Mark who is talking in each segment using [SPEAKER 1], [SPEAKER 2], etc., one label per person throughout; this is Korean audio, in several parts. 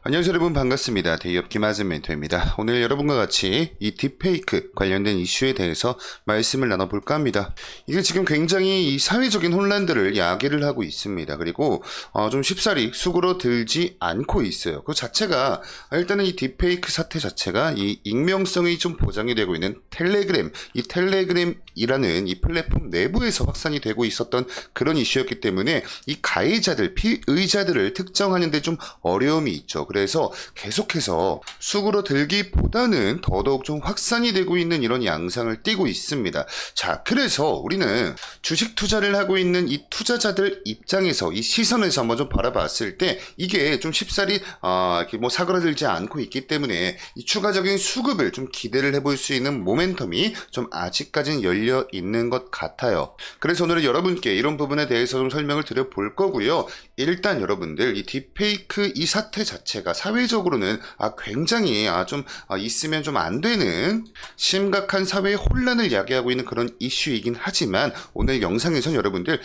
[SPEAKER 1] 안녕하세요 여러분, 반갑습니다. 대기업 김하진 멘토입니다. 오늘 여러분과 같이 이 딥페이크 관련된 이슈에 대해서 말씀을 나눠볼까 합니다. 이게 지금 굉장히 이 사회적인 혼란들을 야기를 하고 있습니다. 그리고 좀 쉽사리 수그러들지 않고 있어요. 그 자체가 일단은 이 딥페이크 사태 자체가 이 익명성이 좀 보장이 되고 있는 텔레그램, 이 텔레그램이라는 이 플랫폼 내부에서 확산이 되고 있었던 그런 이슈였기 때문에 이 가해자들, 피의자들을 특정하는 데 좀 어려움이 있죠. 그래서 계속해서 수그러들기보다는 더더욱 좀 확산이 되고 있는 이런 양상을 띠고 있습니다. 자, 그래서 우리는 주식 투자를 하고 있는 이 투자자들 입장에서 이 시선에서 한번 좀 바라봤을 때 이게 좀 쉽사리 이렇게 뭐 사그러들지 않고 있기 때문에 이 추가적인 수급을 좀 기대를 해볼 수 있는 모멘텀이 좀 아직까지는 열려 있는 것 같아요. 그래서 오늘은 여러분께 이런 부분에 대해서 좀 설명을 드려볼 거고요. 일단 여러분들 이 딥페이크 이 사태 자체가 사회적으로는 굉장히 좀 있으면 좀 안 되는 심각한 사회 혼란을 야기하고 있는 그런 이슈이긴 하지만 오늘 영상에서는 여러분들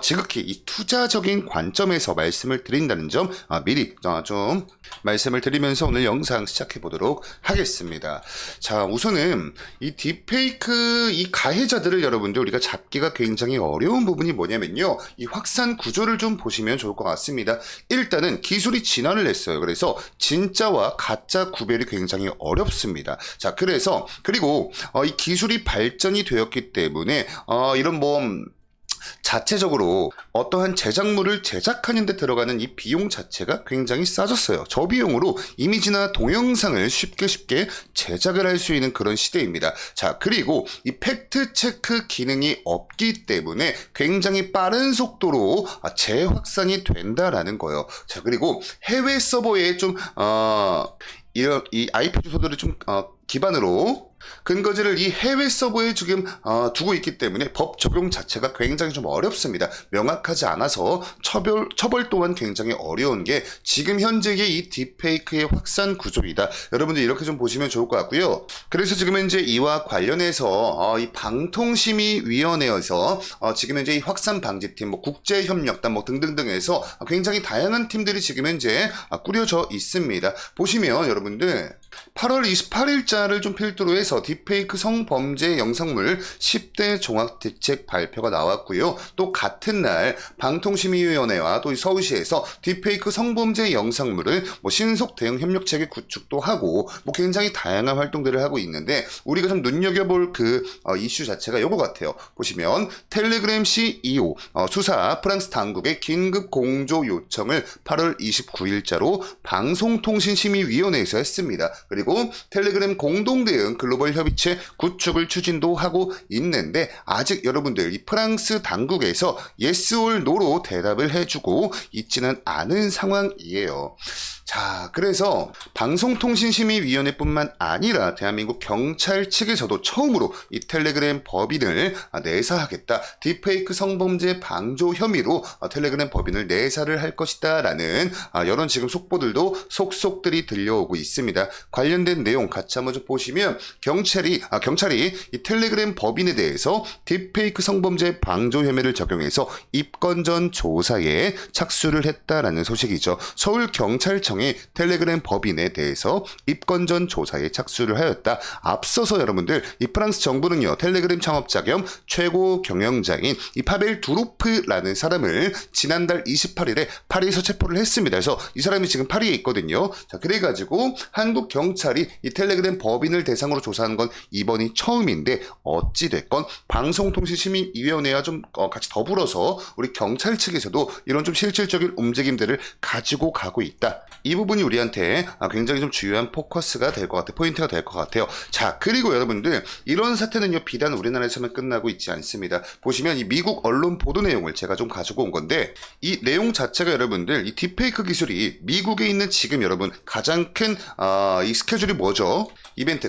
[SPEAKER 1] 지극히 이 투자적인 관점에서 말씀을 드린다는 점 미리 좀 말씀을 드리면서 오늘 영상 시작해 보도록 하겠습니다. 자, 우선은 이 딥페이크 이 가해자들을 여러분들 우리가 잡기가 굉장히 어려운 부분이 뭐냐면요, 이 확산 구조를 좀 보시면 좋을 것 같습니다. 일단은 기술이 진화를 했어요. 그래서 진짜와 가짜 구별이 굉장히 어렵습니다. 자, 그리고 이 기술이 발전이 되었기 때문에 이런 자체적으로 어떠한 제작물을 제작하는 데 들어가는 이 비용 자체가 굉장히 싸졌어요. 저비용으로 이미지나 동영상을 쉽게 제작을 할 수 있는 그런 시대입니다. 자, 그리고 이 팩트 체크 기능이 없기 때문에 굉장히 빠른 속도로 재확산이 된다라는 거예요. 자, 그리고 해외 서버에 이 IP 주소들을 기반으로 근거지를 이 해외 서버에 지금 두고 있기 때문에 법 적용 자체가 굉장히 좀 어렵습니다. 명확하지 않아서 처벌 또한 굉장히 어려운 게 지금 현재의 이 딥페이크의 확산 구조이다. 여러분들 이렇게 좀 보시면 좋을 것 같고요. 그래서 지금 현재 이와 관련해서 이 방통심의위원회에서 지금 현재 이 확산 방지팀, 국제협력단 등등등에서 굉장히 다양한 팀들이 지금 현재 꾸려져 있습니다. 보시면 여러분들 8월 28일자를 좀 필두로 해서 딥페이크 성범죄 영상물 10대 종합대책 발표가 나왔고요. 또 같은 날 방통심의위원회와 또 서울시에서 딥페이크 성범죄 영상물을 신속 대응 협력체계 구축도 하고 굉장히 다양한 활동들을 하고 있는데 우리가 좀 눈여겨볼 그 이슈 자체가 이거 같아요. 보시면 텔레그램 CEO 수사 프랑스 당국의 긴급 공조 요청을 8월 29일자로 방송통신심의위원회에서 했습니다. 그리고 텔레그램 공동대응 글로벌 협의체 구축을 추진도 하고 있는데 아직 여러분들 이 프랑스 당국에서 yes or no로 대답을 해주고 있지는 않은 상황이에요. 자, 그래서 방송통신심의위원회뿐만 아니라 대한민국 경찰 측에서도 처음으로 이 텔레그램 법인을 내사하겠다. 딥페이크 성범죄 방조 혐의로 텔레그램 법인을 내사를 할 것이다 라는 이런 지금 속보들도 속속들이 들려오고 있습니다. 관련된 내용 같이 한번 좀 보시면 경찰이 이 텔레그램 법인에 대해서 딥페이크 성범죄 방조 혐의를 적용해서 입건전 조사에 착수를 했다라는 소식이죠. 서울경찰청이 텔레그램 법인에 대해서 입건전 조사에 착수를 하였다. 앞서서 여러분들 이 프랑스 정부는요, 텔레그램 창업자 겸 최고 경영자인 이 파벨 두로프라는 사람을 지난달 28일에 파리에서 체포를 했습니다. 그래서 이 사람이 지금 파리에 있거든요. 자, 그래가지고 한국 경찰이 이 텔레그램 법인을 대상으로 조사한 건 이번이 처음인데 어찌됐건 방송통신심의위원회와 좀 같이 더불어서 우리 경찰 측에서도 이런 좀 실질적인 움직임들을 가지고 가고 있다. 이 부분이 우리한테 굉장히 좀 중요한 포커스가 될 것 같아요. 포인트가 될 것 같아요. 자, 그리고 여러분들 이런 사태는요, 비단 우리나라에서만 끝나고 있지 않습니다. 보시면 이 미국 언론 보도 내용을 제가 좀 가지고 온 건데 이 내용 자체가 여러분들 이 딥페이크 기술이 미국에 있는 지금 여러분 가장 큰 이 스케줄이 뭐죠?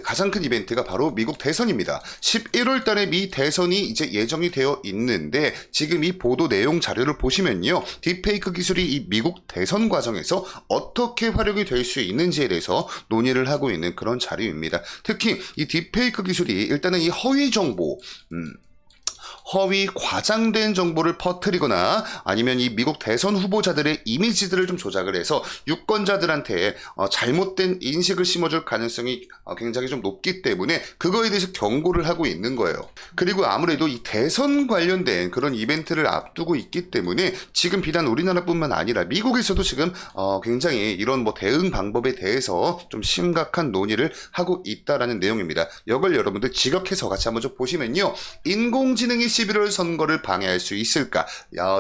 [SPEAKER 1] 가장 큰 이벤트가 바로 미국 대선입니다. 11월 달에 미 대선이 이제 예정이 되어 있는데 지금 이 보도 내용 자료를 보시면요, 딥페이크 기술이 이 미국 대선 과정에서 어떻게 활용이 될 수 있는지에 대해서 논의를 하고 있는 그런 자료입니다. 특히 이 딥페이크 기술이 일단은 이 허위 정보 허위 과장된 정보를 퍼뜨리거나 아니면 이 미국 대선 후보자들의 이미지들을 좀 조작을 해서 유권자들한테 잘못된 인식을 심어줄 가능성이 굉장히 좀 높기 때문에 그거에 대해서 경고를 하고 있는 거예요. 그리고 아무래도 이 대선 관련된 그런 이벤트를 앞두고 있기 때문에 지금 비단 우리나라뿐만 아니라 미국에서도 지금 굉장히 이런 뭐 대응 방법에 대해서 좀 심각한 논의를 하고 있다라는 내용입니다. 이걸 여러분들 지각해서 같이 한번 좀 보시면요. 인공지능이 11월 선거를 방해할 수 있을까?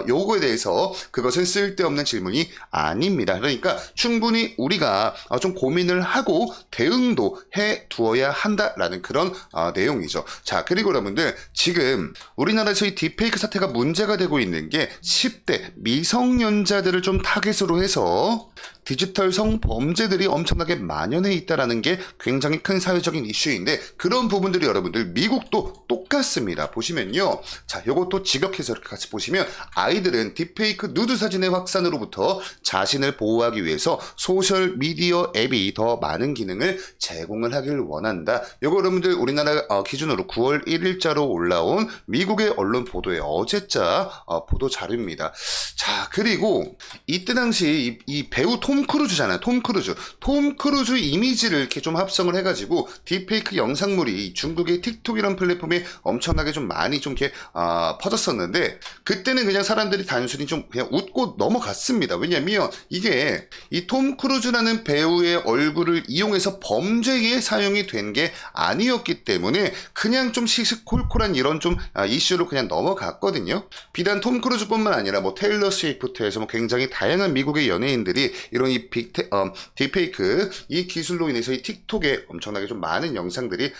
[SPEAKER 1] 요거에 대해서 그것은 쓸데없는 질문이 아닙니다. 그러니까 충분히 우리가 좀 고민을 하고 대응도 해 두어야 한다라는 그런 내용이죠. 자, 그리고 여러분들 지금 우리나라에서 이 딥페이크 사태가 문제가 되고 있는 게 10대 미성년자들을 좀 타겟으로 해서 디지털 성범죄들이 엄청나게 만연해 있다는 게 굉장히 큰 사회적인 이슈인데 그런 부분들이 여러분들 미국도 똑같습니다. 보시면요. 자, 요것도 직역해서 이렇게 같이 보시면 아이들은 딥페이크 누드 사진의 확산으로부터 자신을 보호하기 위해서 소셜미디어 앱이 더 많은 기능을 제공을 하길 원한다. 요거 여러분들 우리나라 기준으로 9월 1일자로 올라온 미국의 언론 보도의 어제자 보도 자료입니다. 자, 그리고 이때 당시 이 배우 톰 크루즈잖아요. 톰 크루즈 이미지를 이렇게 좀 합성을 해가지고 딥페이크 영상물이 중국의 틱톡이라는 플랫폼에 엄청나게 좀 많이 좀 이렇게 퍼졌었는데 그때는 그냥 사람들이 단순히 좀 그냥 웃고 넘어갔습니다. 왜냐면 이게 이 톰 크루즈라는 배우의 얼굴을 이용해서 범죄에 사용이 된 게 아니었기 때문에 그냥 좀 시시콜콜한 이런 좀 이슈로 그냥 넘어갔거든요. 비단 톰 크루즈뿐만 아니라 뭐 테일러 스위프트에서 뭐 굉장히 다양한 미국의 연예인들이 이런 이 딥페이크 이 기술로 인해서 이 틱톡에 엄청나게 좀 많은 영상들이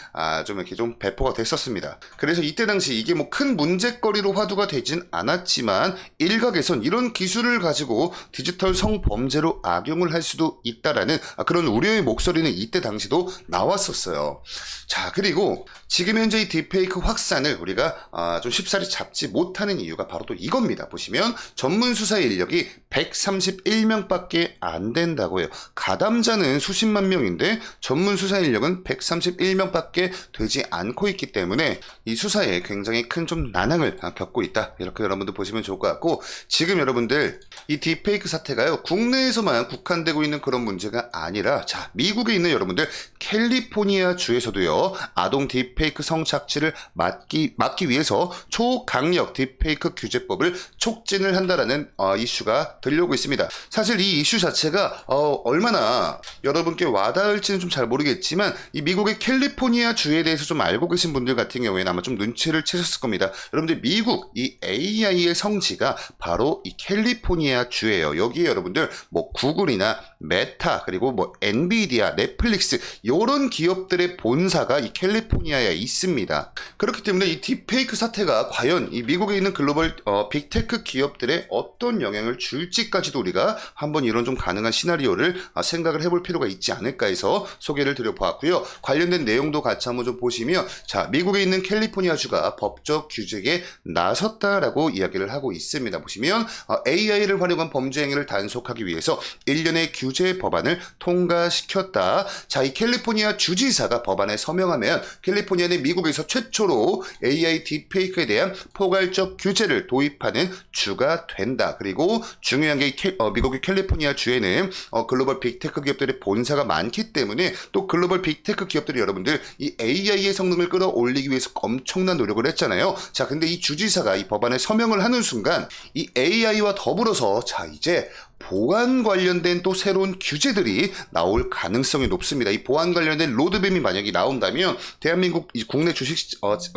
[SPEAKER 1] 좀 이렇게 좀 배포가 됐었습니다. 그래서 이때 당시 이게 뭐 큰 문제거리로 화두가 되진 않았지만 일각에선 이런 기술을 가지고 디지털 성범죄로 악용을 할 수도 있다라는 그런 우려의 목소리는 이때 당시도 나왔었어요. 자, 그리고 지금 현재 이 딥페이크 확산을 우리가 좀 쉽사리 잡지 못하는 이유가 바로 또 이겁니다. 보시면 전문 수사 인력이 131명밖에 안 된다고요. 가담자는 수십만 명인데 전문 수사 인력은 131명밖에 되지 않고 있기 때문에 이 수사에 굉장히 큰 좀 난항을 겪고 있다. 이렇게 여러분들 보시면 좋을 것 같고 지금 여러분들 이 딥페이크 사태가요. 국내에서만 국한되고 있는 그런 문제가 아니라 자, 미국에 있는 여러분들 캘리포니아 주에서도요. 아동 딥페이크 성착취를 막기 위해서 초강력 딥페이크 규제법을 촉진을 한다라는 이슈가 들려오고 있습니다. 사실 이 이슈 자체가 얼마나 여러분께 와닿을지는 좀 잘 모르겠지만 이 미국의 캘리포니아 주에 대해서 좀 알고 계신 분들 같은 경우에는 아마 좀 눈치를 채셨을 겁니다. 여러분들 미국 이 AI의 성지가 바로 이 캘리포니아 주예요. 여기에 여러분들 뭐 구글이나 메타 그리고 뭐 엔비디아, 넷플릭스 이런 기업들의 본사가 이 캘리포니아에 있습니다. 그렇기 때문에 이 딥페이크 사태가 과연 이 미국에 있는 글로벌 빅테크 기업들에 어떤 영향을 줄지까지도 우리가 한번 이런 좀 가능한 시나리오를 생각을 해볼 필요가 있지 않을까 해서 소개를 드려보았고요. 관련된 내용도 같이 한번 좀 보시면 자, 미국에 있는 캘리포니아 주가 법적 규제에 나섰다라고 이야기를 하고 있습니다. 보시면 AI를 활용한 범죄 행위를 단속하기 위해서 1년의 규제 법안을 통과시켰다. 자, 이 캘리포니아 주지사가 법안에 서명하면 캘리포니아는 미국에서 최초로 AI 딥페이크에 대한 포괄적 규제를 도입하는 주가 된다. 그리고 중요한 게 미국의 캘리포니아 주에는 글로벌 빅테크 기업들의 본사가 많기 때문에 또 글로벌 빅테크 기업들이 여러분들 이 AI의 성능을 끌어올리기 위해서 엄청난 노력을 했잖아요. 자, 근데 이 주지사가 이 법안에 서명을 하는 순간 이 AI와 더불어서 자, 이제 보안 관련된 또 새로운 규제들이 나올 가능성이 높습니다. 이 보안 관련된 로드맵이 만약에 나온다면 대한민국 국내 주식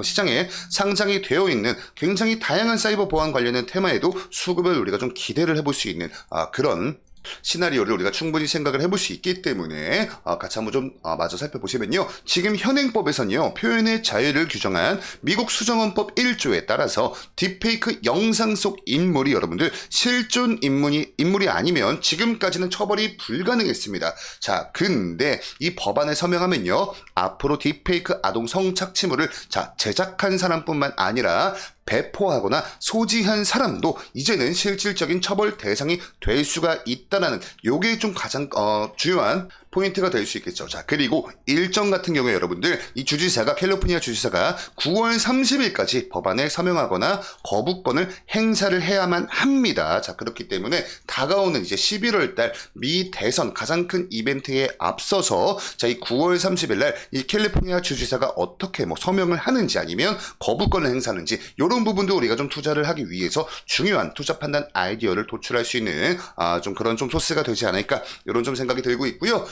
[SPEAKER 1] 시장에 상장이 되어 있는 굉장히 다양한 사이버 보안 관련된 테마에도 수급을 우리가 좀 기대를 해볼 수 있는 그런 시나리오를 우리가 충분히 생각을 해볼 수 있기 때문에 같이 한번 좀 마저 살펴보시면요. 지금 현행법에서는요. 표현의 자유를 규정한 미국 수정헌법 1조에 따라서 딥페이크 영상 속 인물이 여러분들 실존 인물이 아니면 지금까지는 처벌이 불가능했습니다. 자, 근데 이 법안에 서명하면요. 앞으로 딥페이크 아동 성착취물을 제작한 사람뿐만 아니라 배포하거나 소지한 사람도 이제는 실질적인 처벌 대상이 될 수가 있다는 요게 좀 가장 중요한 포인트가 될 수 있겠죠. 자, 그리고 일정 같은 경우에 여러분들 이 주지사가 캘리포니아 주지사가 9월 30일까지 법안에 서명하거나 거부권을 행사를 해야만 합니다. 자, 그렇기 때문에 다가오는 이제 11월 달 미 대선 가장 큰 이벤트에 앞서서 자, 이 9월 30일 날 이 캘리포니아 주지사가 어떻게 뭐 서명을 하는지 아니면 거부권을 행사하는지 이런 부분도 우리가 좀 투자를 하기 위해서 중요한 투자 판단 아이디어를 도출할 수 있는 좀 그런 좀 소스가 되지 않을까 이런 좀 생각이 들고 있고요.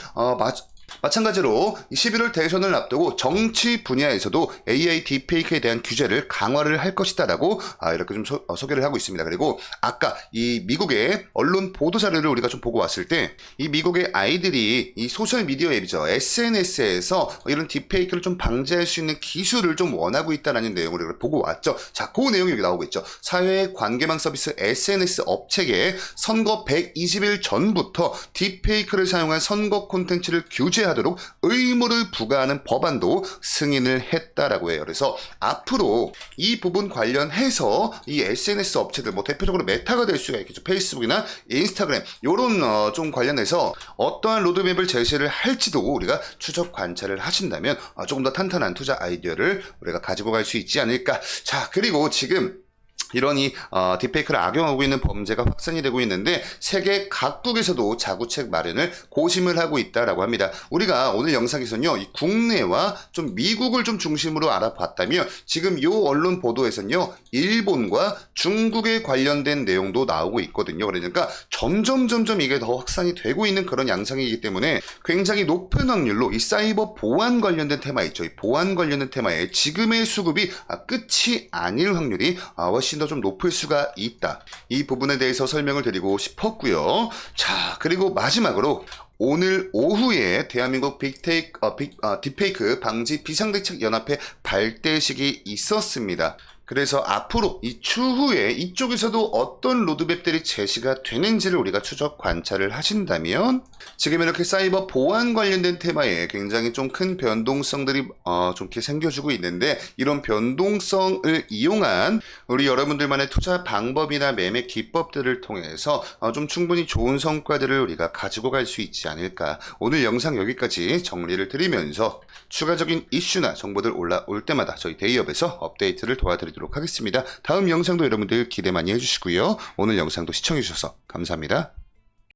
[SPEAKER 1] 마찬가지로 11월 대선을 앞두고 정치 분야에서도 AI 딥페이크에 대한 규제를 강화를 할 것이다라고 이렇게 좀 소개를 하고 있습니다. 그리고 아까 이 미국의 언론 보도 자료를 우리가 좀 보고 왔을 때 이 미국의 아이들이 이 소셜 미디어 앱이죠. SNS에서 이런 딥페이크를 좀 방지할 수 있는 기술을 좀 원하고 있다는 내용을 우리가 보고 왔죠. 자, 그 내용이 여기 나오고 있죠. 사회 관계망 서비스 SNS 업체에 선거 120일 전부터 딥페이크를 사용한 선거 콘텐츠를 규제하도록 의무를 부과하는 법안도 승인을 했다라고 해요. 그래서 앞으로 이 부분 관련해서 이 SNS 업체들 뭐 대표적으로 메타가 될 수가 있겠죠. 페이스북이나 인스타그램 요런 좀 관련해서 어떠한 로드맵을 제시를 할지도 우리가 추적 관찰을 하신다면 조금 더 탄탄한 투자 아이디어를 우리가 가지고 갈 수 있지 않을까. 자, 그리고 지금 이런 딥페이크를 악용하고 있는 범죄가 확산이 되고 있는데 세계 각국에서도 자구책 마련을 고심을 하고 있다라고 합니다. 우리가 오늘 영상에서는요, 이 국내와 좀 미국을 좀 중심으로 알아봤다면 지금 이 언론 보도에서는요, 일본과 중국에 관련된 내용도 나오고 있거든요. 그러니까 점점 이게 더 확산이 되고 있는 그런 양상이기 때문에 굉장히 높은 확률로 이 사이버 보안 관련된 테마 있죠. 이 보안 관련된 테마에 지금의 수급이 끝이 아닐 확률이 훨씬 더 좀 높을 수가 있다. 이 부분에 대해서 설명을 드리고 싶었고요. 자, 그리고 마지막으로 오늘 오후에 대한민국 딥페이크 방지 비상대책연합회 발대식이 있었습니다. 그래서 앞으로 이 추후에 이쪽에서도 어떤 로드맵들이 제시가 되는지를 우리가 추적 관찰을 하신다면 지금 이렇게 사이버 보안 관련된 테마에 굉장히 좀 큰 변동성들이 좀 이렇게 생겨주고 있는데 이런 변동성을 이용한 우리 여러분들만의 투자 방법이나 매매 기법들을 통해서 좀 충분히 좋은 성과들을 우리가 가지고 갈 수 있지 않을까. 오늘 영상 여기까지 정리를 드리면서 추가적인 이슈나 정보들 올라올 때마다 저희 데이업에서 업데이트를 도와드리도록 하겠습니다. 다음 영상도 여러분들 기대 많이 해주시고요. 오늘 영상도 시청해주셔서 감사합니다.